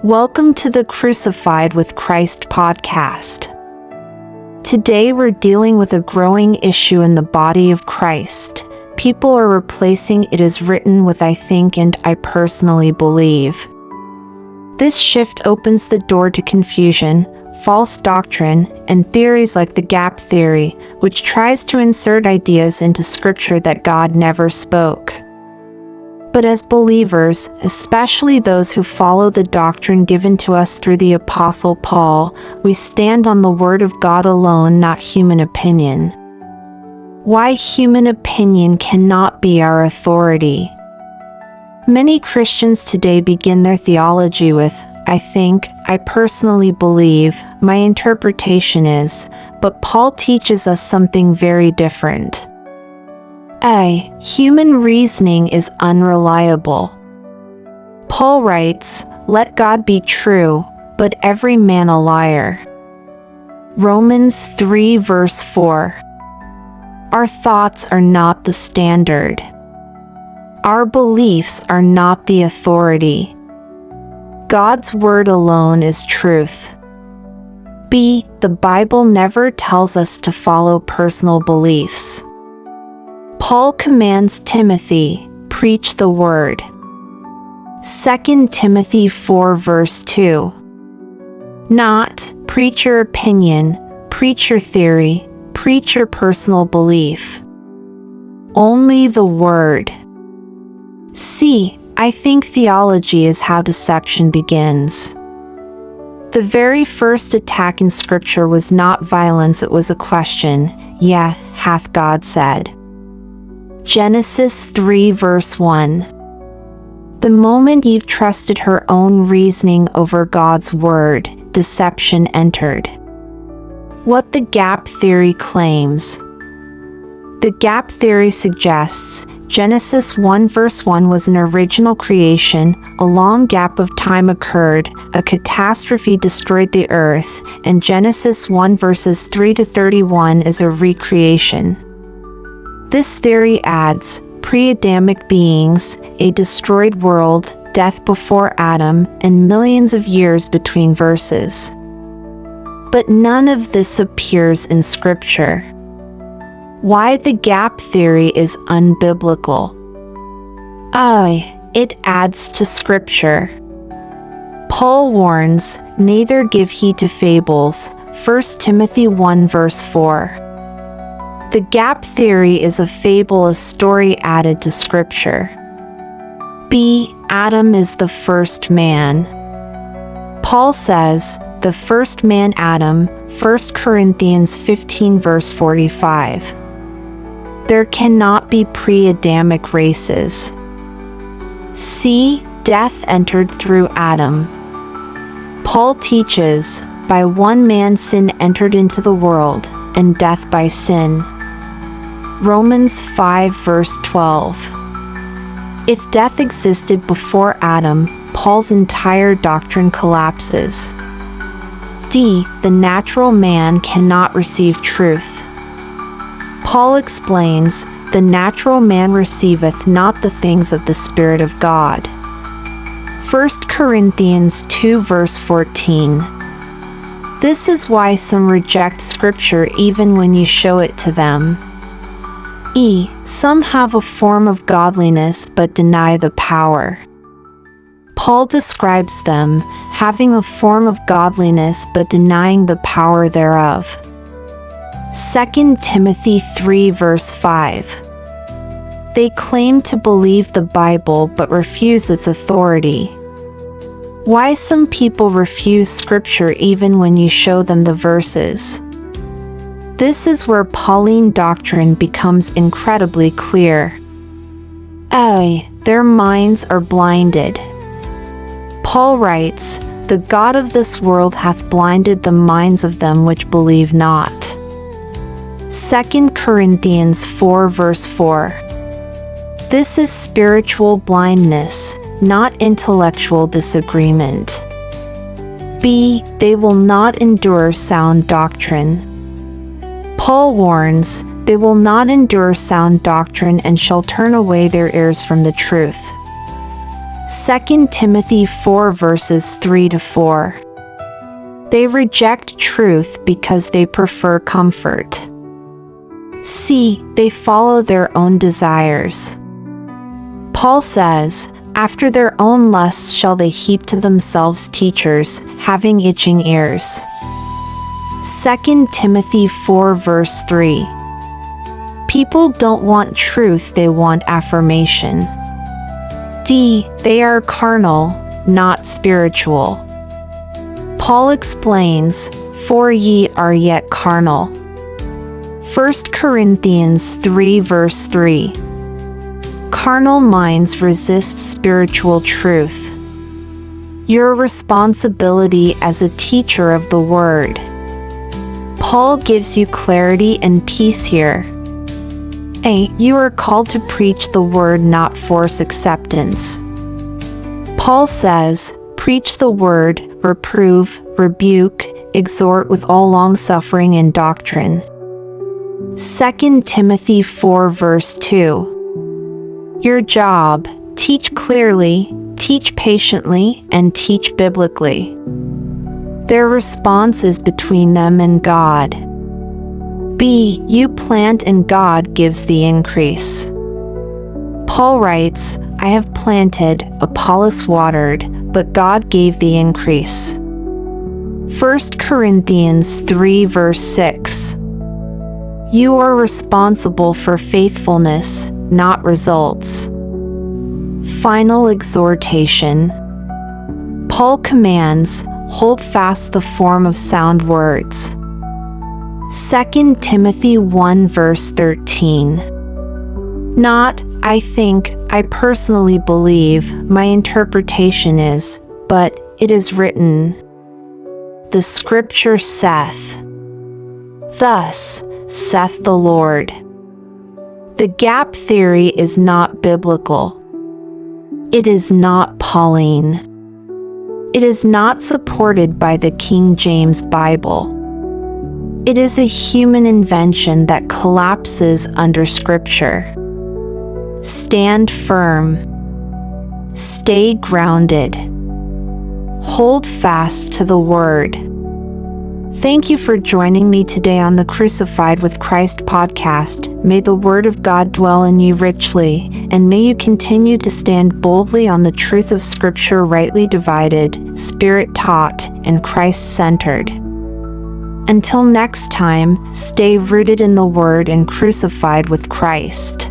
Welcome to the Crucified with Christ podcast. Today we're dealing with a growing issue in the body of Christ. People are replacing "it is written" with "I think" and "I personally believe." This shift opens the door to confusion, false doctrine, and theories like the gap theory, which tries to insert ideas into Scripture that God never spoke. But as believers, especially those who follow the doctrine given to us through the Apostle Paul, we stand on the Word of God alone, not human opinion. Why human opinion cannot be our authority. Many Christians today begin their theology with, "I think," "I personally believe," "my interpretation is," but Paul teaches us something very different. Human reasoning is unreliable. Paul writes, "Let God be true, but every man a liar." Romans 3 verse 4. Our thoughts are not the standard. Our beliefs are not the authority. God's word alone is truth. The Bible never tells us to follow personal beliefs. Paul commands Timothy, "Preach the word." 2 Timothy 4 verse 2. Not, preach your opinion, preach your theory, preach your personal belief. Only the word. I think theology is how deception begins. The very first attack in Scripture was not violence, it was a question. Hath God said? Genesis 3 verse 1. The moment Eve trusted her own reasoning over God's word, deception entered. What the gap theory claims. The gap theory suggests Genesis 1 verse 1 was an original creation, a long gap of time occurred, a catastrophe destroyed the earth, and Genesis 1 verses 3 to 31 is a recreation. This theory adds pre-Adamic beings, a destroyed world, death before Adam, and millions of years between verses. But none of this appears in Scripture. Why the gap theory is unbiblical. It adds to Scripture. Paul warns, "Neither give heed to fables," 1 Timothy 1 verse 4. The gap theory is a fable, a story added to Scripture. Adam is the first man. Paul says, "The first man Adam," 1 Corinthians 15 verse 45. There cannot be pre-Adamic races. Death entered through Adam. Paul teaches, "By one man sin entered into the world, and death by sin." Romans 5 verse 12. If death existed before Adam, Paul's entire doctrine collapses. The natural man cannot receive truth. Paul explains, "The natural man receiveth not the things of the Spirit of God." 1 Corinthians 2 verse 14. This is why some reject Scripture even when you show it to them. Some have a form of godliness but deny the power. Paul describes them, having a form of godliness but denying the power thereof. 2 Timothy 3 verse 5. They claim to believe the Bible but refuse its authority. Why some people refuse Scripture even when you show them the verses. This is where Pauline doctrine becomes incredibly clear. Their minds are blinded. Paul writes, "The God of this world hath blinded the minds of them which believe not." 2 Corinthians 4 verse 4. This is spiritual blindness, not intellectual disagreement. They will not endure sound doctrine. Paul warns, "They will not endure sound doctrine and shall turn away their ears from the truth." 2 Timothy 4 verses 3-4. They reject truth because they prefer comfort. C. They follow their own desires. Paul says, "After their own lusts shall they heap to themselves teachers, having itching ears." 2 Timothy 4 verse 3. People don't want truth, they want affirmation. D. They are carnal, not spiritual. Paul explains, "For ye are yet carnal." 1 Corinthians 3 verse 3. Carnal minds resist spiritual truth. Your responsibility as a teacher of the Word. Paul gives you clarity and peace here. A. You are called to preach the Word, not force acceptance. Paul says, "Preach the Word, reprove, rebuke, exhort with all longsuffering and doctrine." 2 Timothy 4 verse 2. Your job: teach clearly, teach patiently, and teach biblically. Their response is between them and God. B. You plant and God gives the increase. Paul writes, "I have planted, Apollos watered, but God gave the increase." 1 Corinthians 3 verse 6. You are responsible for faithfulness, not results. Final exhortation. Paul commands, hold fast the form of sound words. 2 Timothy 1 verse 13. Not, I think, I personally believe, my interpretation is, but it is written. The scripture saith. Thus saith the Lord. The gap theory is not biblical. It is not Pauline. It is not supported by the King James Bible. It is a human invention that collapses under Scripture. Stand firm. Stay grounded. Hold fast to the Word. Thank you for joining me today on the Crucified with Christ podcast. May the Word of God dwell in you richly, and may you continue to stand boldly on the truth of Scripture, rightly divided, Spirit-taught, and Christ-centered. Until next time, stay rooted in the Word and crucified with Christ.